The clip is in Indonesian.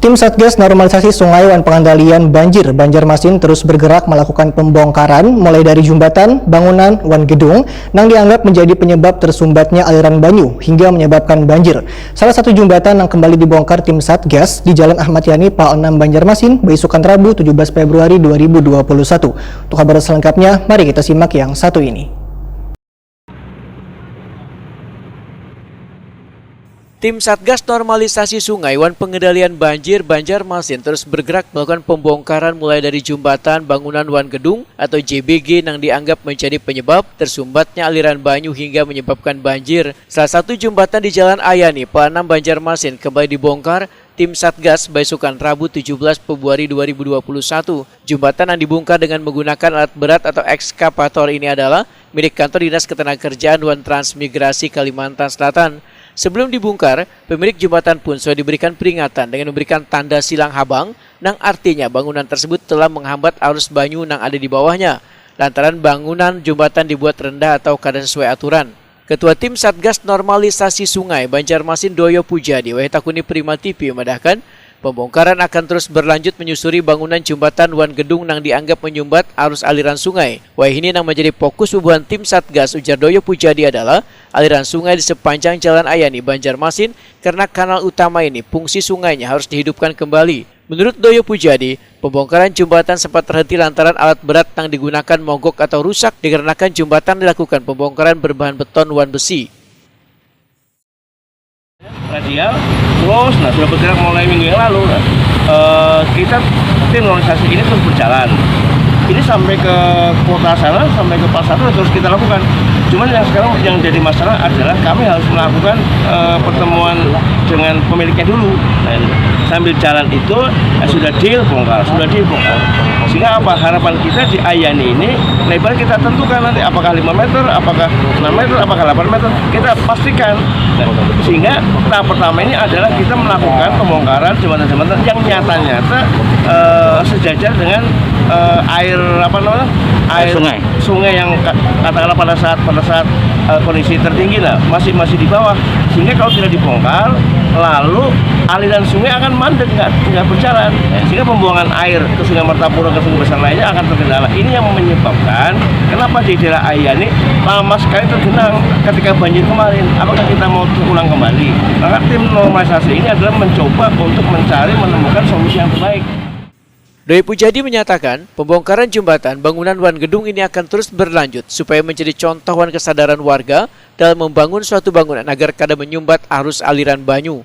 Tim Satgas Normalisasi Sungai Wan Pengendalian Banjir Banjarmasin terus bergerak melakukan pembongkaran mulai dari jembatan, bangunan, wan gedung yang dianggap menjadi penyebab tersumbatnya aliran banyu hingga menyebabkan banjir. Salah satu jembatan yang kembali dibongkar tim Satgas di Jalan Ahmad Yani, Pal 6 Banjarmasin, beisukan Rabu 17 Februari 2021. Untuk kabar selengkapnya, mari kita simak yang satu ini. Tim Satgas Normalisasi Sungai Wan Pengendalian Banjir Banjarmasin terus bergerak melakukan pembongkaran mulai dari jembatan, bangunan, wan gedung atau JBG yang dianggap menjadi penyebab tersumbatnya aliran banyu hingga menyebabkan banjir. Salah satu jembatan di Jalan Ayani, Pal 6 Banjarmasin kembali dibongkar tim Satgas beisukan Rabu 17 Februari 2021. Jembatan yang dibongkar dengan menggunakan alat berat atau ekskavator ini adalah milik kantor Dinas Ketenagakerjaan dan Transmigrasi Kalimantan Selatan. Sebelum dibongkar, pemilik jembatan pun sudah diberikan peringatan dengan memberikan tanda silang habang, yang artinya bangunan tersebut telah menghambat arus banyu yang ada di bawahnya, lantaran bangunan jembatan dibuat rendah atau kada sesuai aturan. Ketua Tim Satgas Normalisasi Sungai Banjarmasin Doyo Pujadi, Wahitakuni Prima TV memandahkan, pembongkaran akan terus berlanjut menyusuri bangunan jembatan wan gedung yang dianggap menyumbat arus aliran sungai. Ini yang menjadi fokus hubungan tim Satgas, ujar Doyo Pujadi, adalah aliran sungai di sepanjang Jalan Ayani, Banjarmasin karena kanal utama ini fungsi sungainya harus dihidupkan kembali. Menurut Doyo Pujadi, pembongkaran jembatan sempat terhenti lantaran alat berat yang digunakan mogok atau rusak dikarenakan jembatan dilakukan pembongkaran berbahan beton wan besi. Radial terus, sudah bergerak mulai minggu yang lalu. Kita tim normalisasi ini terus berjalan. Ini sampai ke kota sana, sampai ke Pas 1 terus kita lakukan. Cuman yang sekarang yang jadi masalah adalah kami harus melakukan pertemuan dengan pemiliknya dulu. Nah, sambil jalan itu sudah dibongkar. Sehingga apa harapan kita di Ayani ini lebar kita tentukan nanti apakah 5 meter, apakah 6 meter, apakah 8 meter, kita pastikan. Nah, sehingga tahap pertama ini adalah kita melakukan pembongkaran jembatan-jembatan yang nyata-nyata sejajar dengan air sungai yang katakanlah pada saat kondisi tertinggi lah masih di bawah, sehingga kalau tidak dibongkar lalu aliran sungai akan mandek, nggak berjalan, sehingga pembuangan air ke Sungai Martapura ke sungai besar lainnya akan terkendala. Ini yang menyebabkan kenapa di daerah Ayani lama sekali tergenang ketika banjir kemarin. Apakah kita mau terulang kembali? Maka tim normalisasi ini adalah mencoba untuk menemukan solusi yang terbaik. Doyo Pujadi menyatakan, pembongkaran jembatan, bangunan wan gedung ini akan terus berlanjut supaya menjadi contoh kesadaran warga dalam membangun suatu bangunan agar kada menyumbat arus aliran banyu.